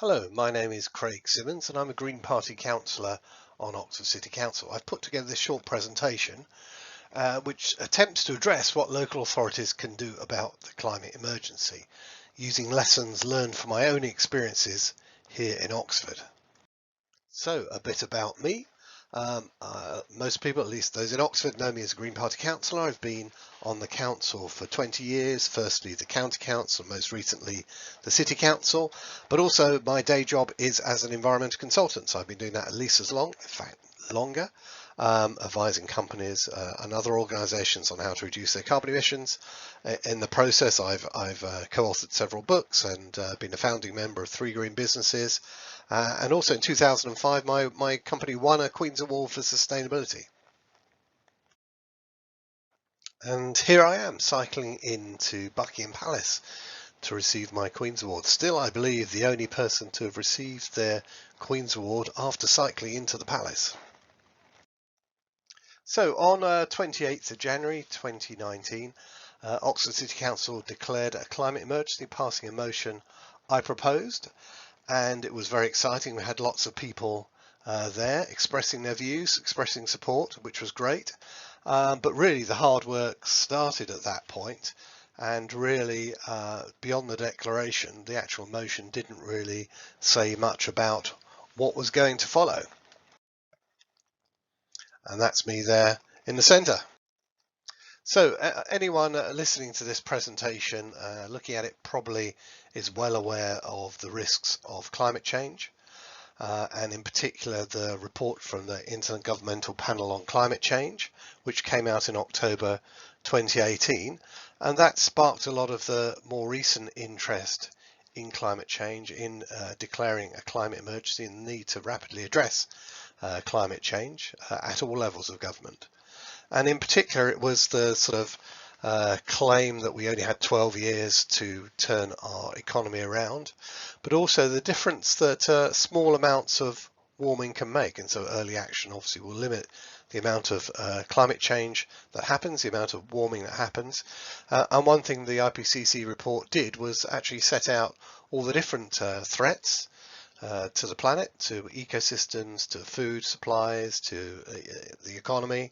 Hello, my name is Cllr Simmons and I'm a Green Party councillor on Oxford City Council. I've put together this short presentation which attempts to address what local authorities can do about the climate emergency using lessons learned from my own experiences here in Oxford. So a bit about me. Most people, at least those in Oxford, know me as a Green Party councillor. I've been on the council for 20 years, firstly the county council, most recently the city council, but also my day job is as an environmental consultant. So I've been doing that at least as long, in fact longer, advising companies and other organisations on how to reduce their carbon emissions. In the process, I've co-authored several books and been a founding member of 3 green businesses. And also in 2005, my company won a Queen's Award for Sustainability. And here I am cycling into Buckingham Palace to receive my Queen's Award. Still, I believe, the only person to have received their Queen's Award after cycling into the palace. So on 28th of January 2019, Oxford City Council declared a climate emergency, passing a motion I proposed. And it was very exciting. We had lots of people there expressing their views, expressing support, which was great. But really the hard work started at that point, and really beyond the declaration, the actual motion didn't really say much about what was going to follow. And that's me there in the centre. So anyone listening to this presentation, looking at it, probably is well aware of the risks of climate change, and in particular the report from the Intergovernmental Panel on Climate Change, which came out in October 2018, and that sparked a lot of the more recent interest in climate change, in declaring a climate emergency and the need to rapidly address climate change at all levels of government. And in particular, it was the sort of claim that we only had 12 years to turn our economy around, but also the difference that small amounts of warming can make. And so early action obviously will limit the amount of climate change that happens, the amount of warming that happens. And one thing the IPCC report did was actually set out all the different threats to the planet, to ecosystems, to food supplies, to the economy,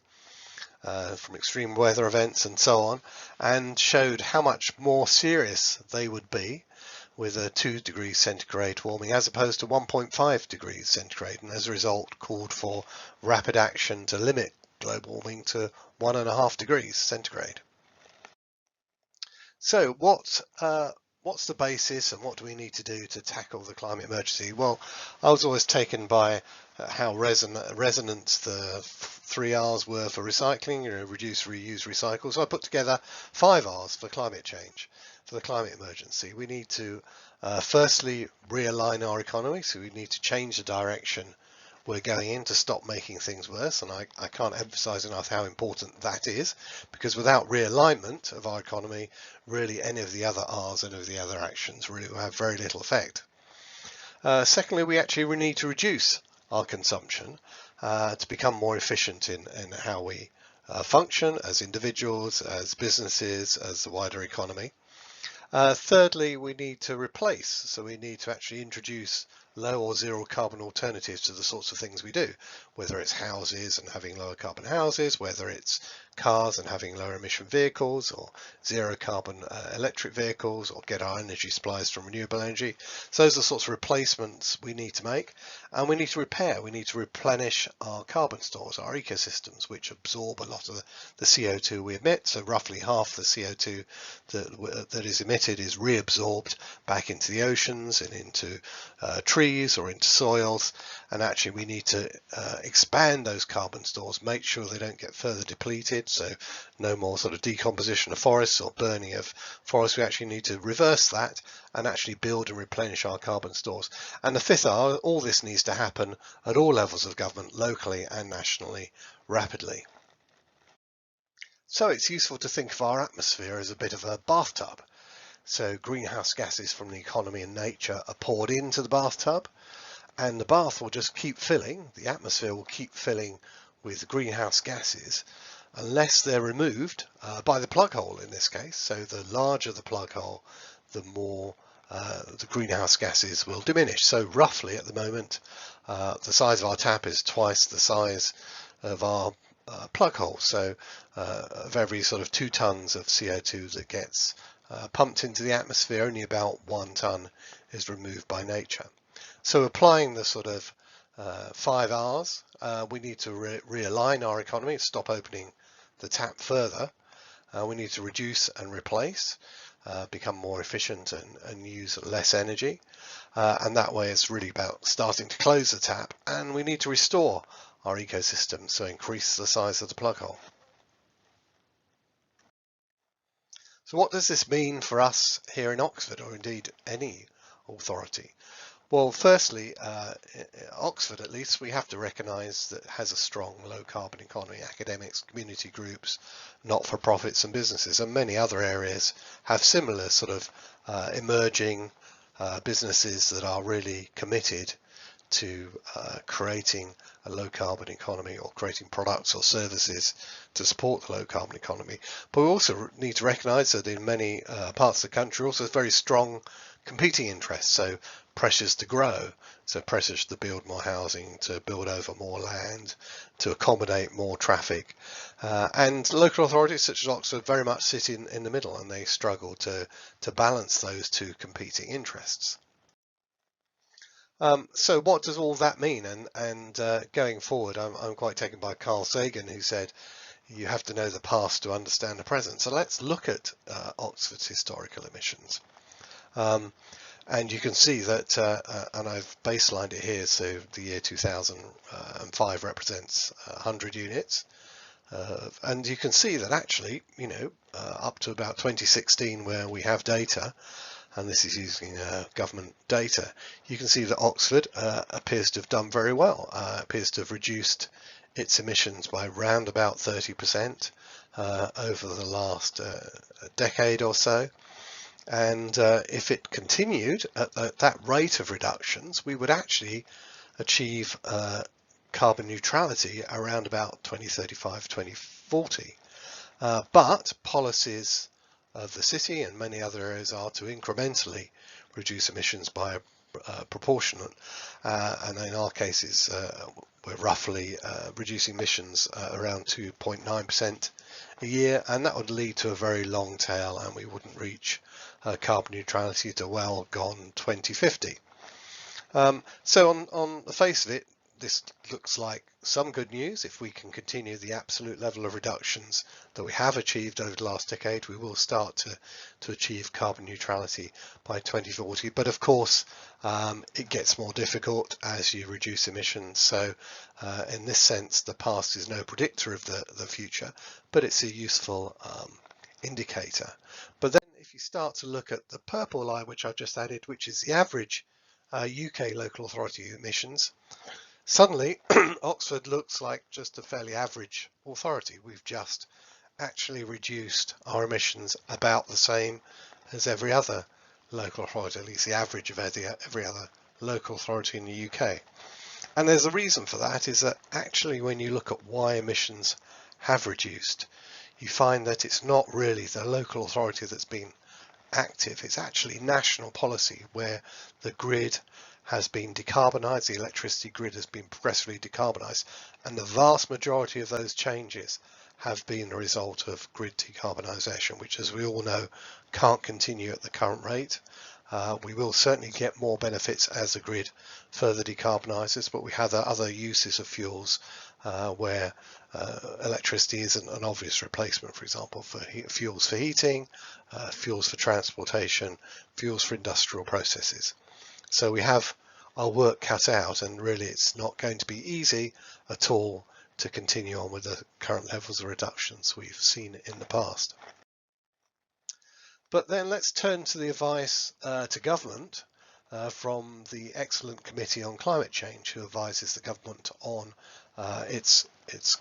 from extreme weather events and so on, and showed how much more serious they would be with a 2 degrees centigrade warming as opposed to 1.5 degrees centigrade, and as a result called for rapid action to limit global warming to 1.5 degrees centigrade. So what's the basis and what do we need to do to tackle the climate emergency? Well, I was always taken by how resonant the 3 R's were for recycling, reduce, reuse, recycle. So I put together 5 R's for climate change, for the climate emergency. We need to firstly realign our economy, so we need to change the direction we're going in to stop making things worse, and I can't emphasize enough how important that is, because without realignment of our economy, really any of the other R's, any of the other actions really will have very little effect. Secondly, we actually need to reduce our consumption to become more efficient in how we function as individuals, as businesses, as the wider economy. Thirdly, we need to replace, so we need to actually introduce low or zero carbon alternatives to the sorts of things we do, whether it's houses and having lower carbon houses, whether it's cars and having lower emission vehicles, or zero carbon electric vehicles, or get our energy supplies from renewable energy. So those are the sorts of replacements we need to make, and we need to repair, we need to replenish our carbon stores, our ecosystems, which absorb a lot of the CO2 we emit. So roughly half the CO2 that is emitted is reabsorbed back into the oceans and into trees or into soils, and actually we need to expand those carbon stores, make sure they don't get further depleted, so no more sort of decomposition of forests or burning of forests. We actually need to reverse that and actually build and replenish our carbon stores. And the fifth R, all this needs to happen at all levels of government, locally and nationally, rapidly. So it's useful to think of our atmosphere as a bit of a bathtub. So greenhouse gases from the economy and nature are poured into the bathtub, and the bath will just keep filling, the atmosphere will keep filling with greenhouse gases unless they're removed by the plug hole in this case. So the larger the plug hole, the more the greenhouse gases will diminish. So roughly at the moment, the size of our tap is twice the size of our plug hole. So of every sort of 2 tons of CO2 that gets pumped into the atmosphere, only about 1 ton is removed by nature. So applying the sort of 5 R's, we need to realign our economy, stop opening the tap further. We need to reduce and replace, become more efficient and use less energy. And that way it's really about starting to close the tap, and we need to restore our ecosystem, so increase the size of the plug hole. So what does this mean for us here in Oxford, or indeed any authority? Well, firstly, Oxford at least, we have to recognise that it has a strong low carbon economy. Academics, community groups, not-for-profits and businesses, and many other areas have similar sort of emerging businesses that are really committed to creating a low carbon economy, or creating products or services to support the low carbon economy. But we also need to recognise that in many parts of the country also very strong competing interests, so pressures to grow, so pressures to build more housing, to build over more land, to accommodate more traffic, and local authorities such as Oxford very much sit in the middle, and they struggle to balance those two competing interests. So what does all that mean? And going forward, I'm quite taken by Carl Sagan, who said you have to know the past to understand the present. So let's look at Oxford's historical emissions. And you can see that, and I've baselined it here, so the year 2005 represents 100 units. And you can see that actually, up to about 2016, where we have data, and this is using government data, you can see that Oxford appears to have done very well, appears to have reduced its emissions by around about 30% over the last decade or so. And if it continued at that rate of reductions, we would actually achieve carbon neutrality around about 2035, 2040. But policies of the city and many other areas are to incrementally reduce emissions by a proportionate, and in our cases we're roughly reducing emissions around 2.9% a year, and that would lead to a very long tail, and we wouldn't reach carbon neutrality to well gone 2050. So on the face of it, this looks like some good news. If we can continue the absolute level of reductions that we have achieved over the last decade, we will start to achieve carbon neutrality by 2040. But of course, it gets more difficult as you reduce emissions. So in this sense, the past is no predictor of the future, but it's a useful indicator. But then if you start to look at the purple line, which I've just added, which is the average UK local authority emissions, suddenly Oxford looks like just a fairly average authority. We've just actually reduced our emissions about the same as every other local authority, at least the average of every other local authority in the UK. And there's a reason for that, is that actually when you look at why emissions have reduced, you find that it's not really the local authority that's been active. It's actually national policy, where the grid has been decarbonised, the electricity grid has been progressively decarbonised, and the vast majority of those changes have been a result of grid decarbonisation, which, as we all know, can't continue at the current rate. We will certainly get more benefits as the grid further decarbonises, but we have other uses of fuels where electricity isn't an obvious replacement, for example, for fuels for heating, fuels for transportation, fuels for industrial processes. So we have our work cut out, and really it's not going to be easy at all to continue on with the current levels of reductions we've seen in the past. But then let's turn to the advice to government from the excellent Committee on Climate Change, who advises the government on its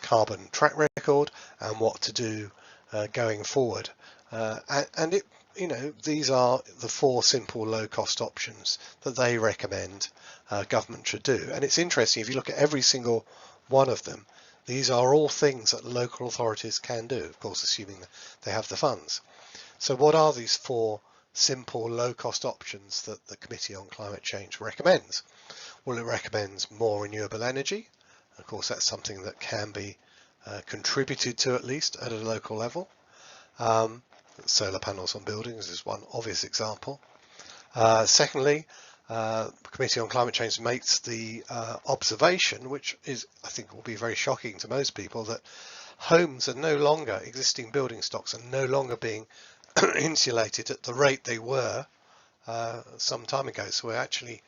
carbon track record and what to do going forward. And it, these are the 4 simple low-cost options that they recommend government should do. And it's interesting, if you look at every single one of them, these are all things that local authorities can do, of course assuming that they have the funds. So what are these 4 simple, low-cost options that the Committee on Climate Change recommends? Well, it recommends more renewable energy. Of course, that's something that can be contributed to, at least at a local level. Solar panels on buildings is one obvious example. Secondly, the Committee on Climate Change makes the observation, which is, I think, will be very shocking to most people, that homes are no longer, existing building stocks are no longer being insulated at the rate they were some time ago. So we're actually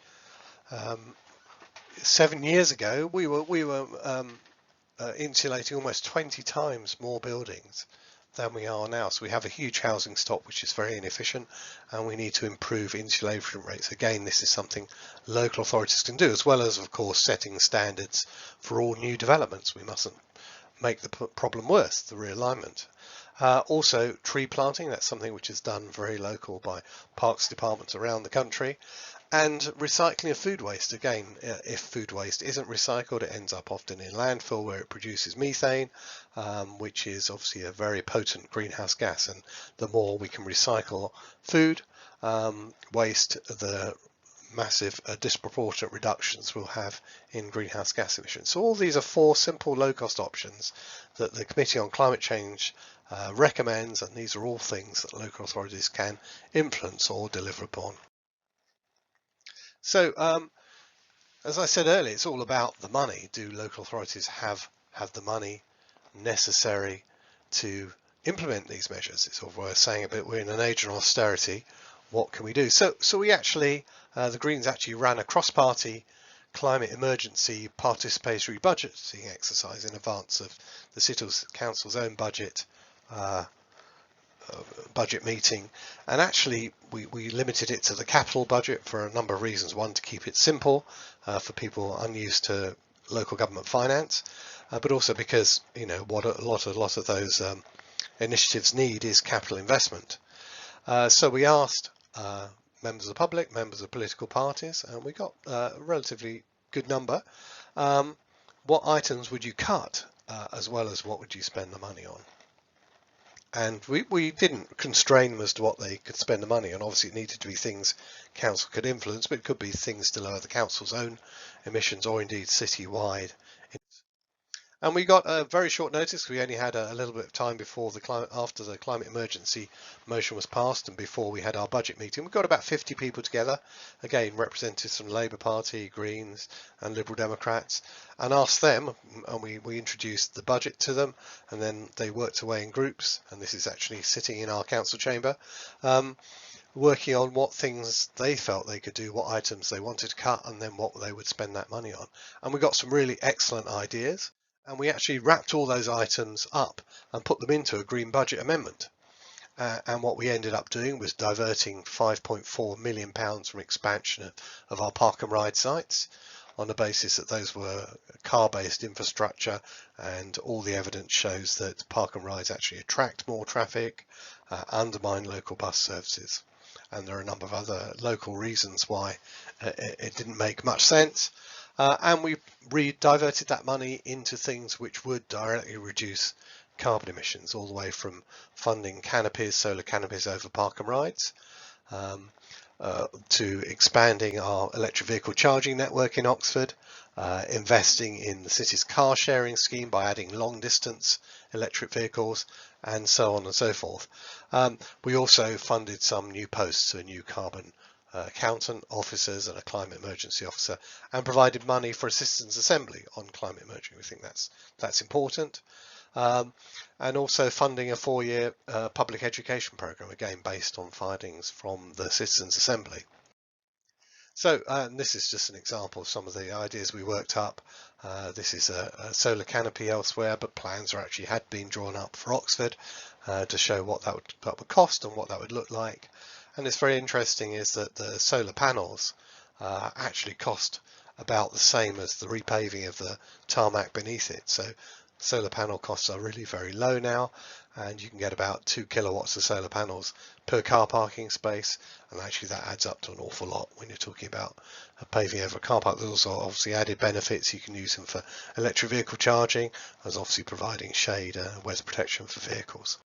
7 years ago we were insulating almost 20 times more buildings than we are now. So we have a huge housing stock which is very inefficient, and we need to improve insulation rates. Again, this is something local authorities can do, as well as, of course, setting standards for all new developments. We mustn't make the problem worse, the realignment. Also, tree planting, that's something which is done very local by parks departments around the country. And recycling of food waste. Again, if food waste isn't recycled, it ends up often in landfill where it produces methane, which is obviously a very potent greenhouse gas. And the more we can recycle food waste, the massive disproportionate reductions we'll have in greenhouse gas emissions. So all these are 4 simple low-cost options that the Committee on Climate Change recommends, and these are all things that local authorities can influence or deliver upon. So, as I said earlier, it's all about the money. Do local authorities have the money necessary to implement these measures? It's all worth saying a bit. We're in an age of austerity. What can we do? So we actually, the Greens actually ran a cross-party climate emergency participatory budgeting exercise in advance of the City Council's own budget meeting, and actually we limited it to the capital budget for a number of reasons. One, to keep it simple for people unused to local government finance, but also because, you know, what a lot of those initiatives need is capital investment. So we asked members of the public, members of political parties, and we got a relatively good number. What items would you cut, as well as what would you spend the money on? And we didn't constrain them as to what they could spend the money on. Obviously, it needed to be things council could influence, but it could be things to lower the council's own emissions, or indeed city-wide. And we got a very short notice. We only had a little bit of time before after the climate emergency motion was passed and before we had our budget meeting. We got about 50 people together, again representatives from Labour Party, Greens and Liberal Democrats, and asked them, and we introduced the budget to them, and then they worked away in groups, and this is actually sitting in our council chamber, working on what things they felt they could do, what items they wanted to cut, and then what they would spend that money on. And we got some really excellent ideas. And we actually wrapped all those items up and put them into a green budget amendment. And what we ended up doing was diverting £5.4 million from expansion of our park and ride sites, on the basis that those were car-based infrastructure, and all the evidence shows that park and rides actually attract more traffic, undermine local bus services. And there are a number of other local reasons why it didn't make much sense. And we diverted that money into things which would directly reduce carbon emissions, all the way from funding canopies, solar canopies over park and rides, to expanding our electric vehicle charging network in Oxford, investing in the city's car sharing scheme by adding long distance electric vehicles, and so on and so forth. We also funded some new posts, a new carbon accountant, officers and a climate emergency officer, and provided money for a citizens assembly on climate emergency. We think that's important. And also funding a 4-year public education programme, again based on findings from the citizens assembly. So this is just an example of some of the ideas we worked up. This is a solar canopy elsewhere, but plans had been drawn up for Oxford to show what that would cost and what that would look like. And it's very interesting is that the solar panels actually cost about the same as the repaving of the tarmac beneath it. So solar panel costs are really very low now, and you can get about 2 kilowatts of solar panels per car parking space, and actually that adds up to an awful lot when you're talking about paving over a car park. There's also obviously added benefits. You can use them for electric vehicle charging, as obviously providing shade, weather protection for vehicles.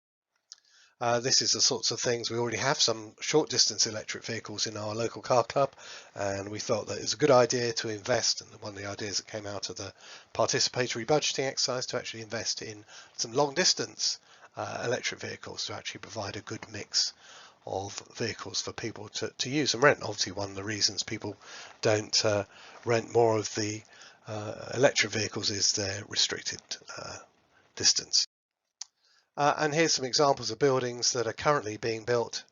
This is the sorts of things. We already have some short distance electric vehicles in our local car club, and we felt that it was a good idea to invest, and one of the ideas that came out of the participatory budgeting exercise, to actually invest in some long distance electric vehicles to actually provide a good mix of vehicles for people to use and rent. Obviously, one of the reasons people don't rent more of the electric vehicles is their restricted distance. And here's some examples of buildings that are currently being built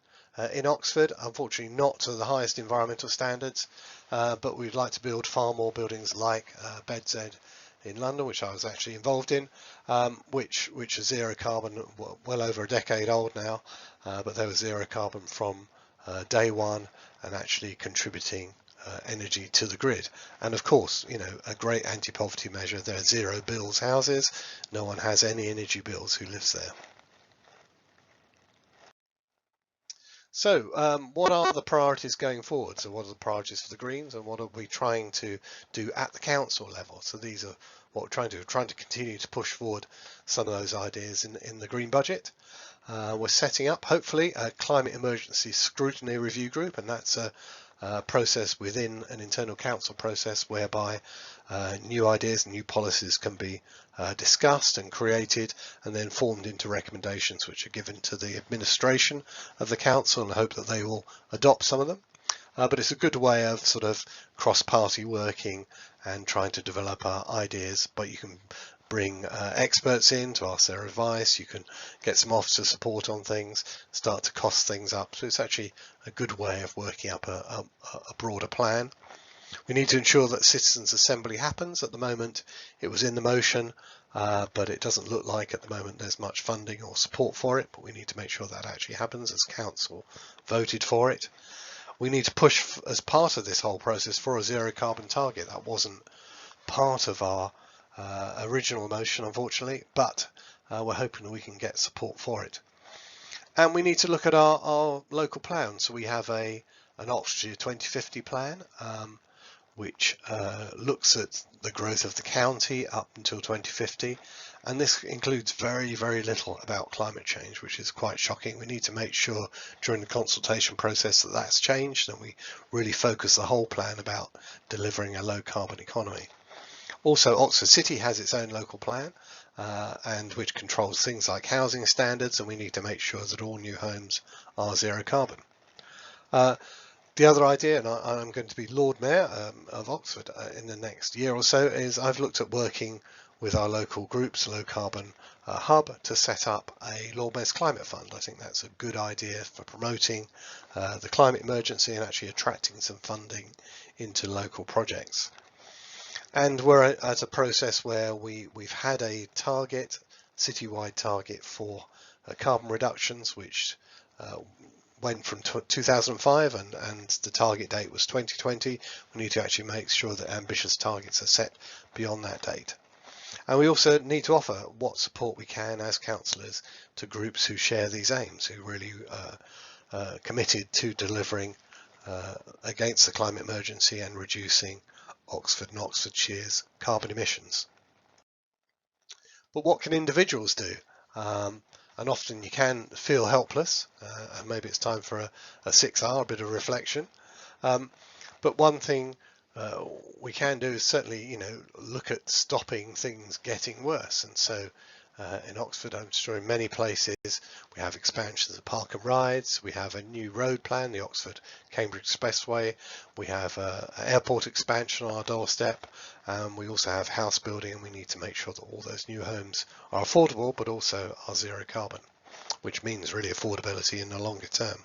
in Oxford. Unfortunately, not to the highest environmental standards, but we'd like to build far more buildings like BedZ in London, which I was actually involved in, which are zero carbon, well over a decade old now, but they were zero carbon from day one, and actually contributing energy to the grid. And of course, you know, a great anti-poverty measure, they're zero bills houses. No one has any energy bills who lives there. So what are the priorities going forward? So what are the priorities for the Greens, and what are we trying to do at the council level? So these are what we're trying to do. We're trying to continue to push forward some of those ideas in the Green Budget. We're setting up, hopefully, a climate emergency scrutiny review group, and that's a process within an internal council process whereby new ideas and new policies can be discussed and created and then formed into recommendations which are given to the administration of the council, and I hope that they will adopt some of them. But it's a good way of sort of cross-party working and trying to develop ideas, but you can bring experts in to ask their advice, you can get some officer support on things, start to cost things up. So it's actually a good way of working up a broader plan. We need to ensure that citizens' assembly happens. At the moment it was in the motion, but it doesn't look like at the moment there's much funding or support for it, but we need to make sure that actually happens as council voted for it. We need to push as part of this whole process for a zero carbon target. That wasn't part of our original motion, unfortunately, but we're hoping that we can get support for it. And we need to look at our local plan. So we have an Oxfordshire 2050 plan, which looks at the growth of the county up until 2050, and this includes very, very little about climate change, which is quite shocking. We need to make sure during the consultation process that that's changed, and we really focus the whole plan about delivering a low carbon economy. Also, Oxford City has its own local plan, and which controls things like housing standards, and we need to make sure that all new homes are zero carbon. The other idea, and I'm going to be Lord Mayor of Oxford in the next year or so, is I've looked at working with our local groups, Low Carbon Hub, to set up a Lord Mayor's Climate Fund. I think that's a good idea for promoting the climate emergency and actually attracting some funding into local projects. And we're at a process where we've had a target, citywide target for carbon reductions, which went from 2005 and the target date was 2020. We need to actually make sure that ambitious targets are set beyond that date. And we also need to offer what support we can as councillors to groups who share these aims, who really committed to delivering against the climate emergency and reducing Oxford and Oxfordshire's carbon emissions. But what can individuals do? And often you can feel helpless, and maybe it's time for a 6R, a bit of reflection. But one thing we can do is certainly, you know, look at stopping things getting worse. And so in Oxford, I'm sure in many places, we have expansions of park and rides, we have a new road plan, the Oxford-Cambridge Expressway, we have airport expansion on our doorstep, we also have house building, and we need to make sure that all those new homes are affordable but also are zero carbon, which means really affordability in the longer term.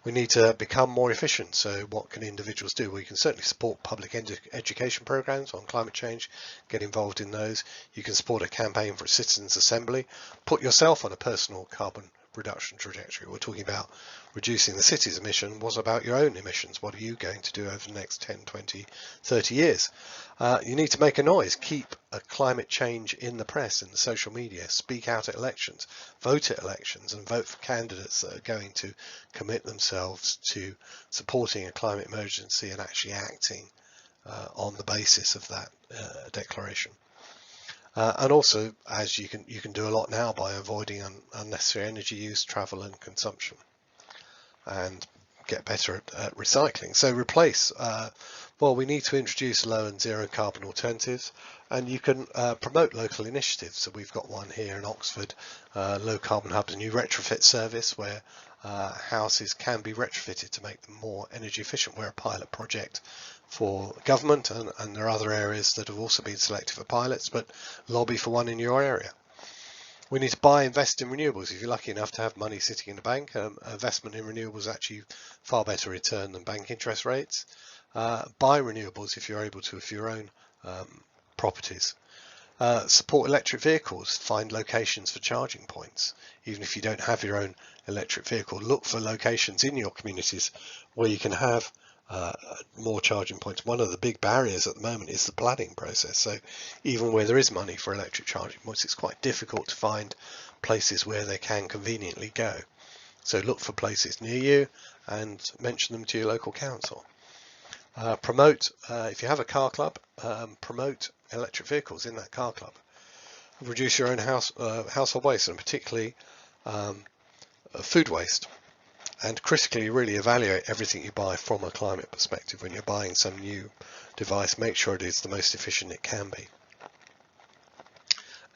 We need to become more efficient. So what can individuals do? Well, you can certainly support public education programs on climate change, get involved in those. You can support a campaign for a citizens' assembly, put yourself on a personal carbon reduction trajectory. We're talking about reducing the city's emission. What about your own emissions? What are you going to do over the next 10, 20, 30 years? You need to make a noise, keep a climate change in the press and the social media, speak out at elections, vote at elections, and vote for candidates that are going to commit themselves to supporting a climate emergency and actually acting on the basis of that declaration. And also, as you can do a lot now by avoiding unnecessary energy use, travel and consumption, and get better at recycling. So replace, well, we need to introduce low and zero carbon alternatives, and you can promote local initiatives. So we've got one here in Oxford, Low Carbon Hubs, a new retrofit service where houses can be retrofitted to make them more energy efficient. We're a pilot project for government, and there are other areas that have also been selected for pilots, but lobby for one in your area. We need to invest in renewables. If you're lucky enough to have money sitting in the bank, investment in renewables is actually far better return than bank interest rates. Buy renewables if you're able to, for your own properties. Support electric vehicles. Find locations for charging points. Even if you don't have your own electric vehicle, look for locations in your communities where you can have more charging points. One of the big barriers at the moment is the planning process. So even where there is money for electric charging points, it's quite difficult to find places where they can conveniently go. So look for places near you and mention them to your local council. Promote, if you have a car club, promote electric vehicles in that car club. Reduce your own household waste, and particularly food waste. And critically, really evaluate everything you buy from a climate perspective. When you're buying some new device, make sure it is the most efficient it can be.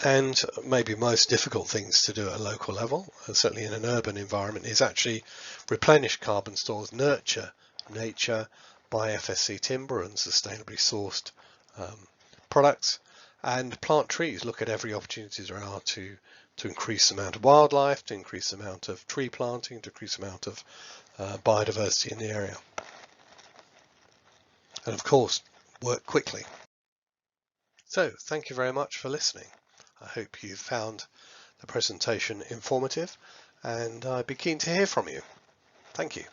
And maybe most difficult things to do at a local level, certainly in an urban environment, is actually replenish carbon stores, nurture nature, buy FSC timber and sustainably sourced products, and plant trees. Look at every opportunity there are to increase the amount of wildlife, to increase the amount of tree planting, to increase the amount of biodiversity in the area. And of course, work quickly. So thank you very much for listening. I hope you found the presentation informative, and I'd be keen to hear from you. Thank you.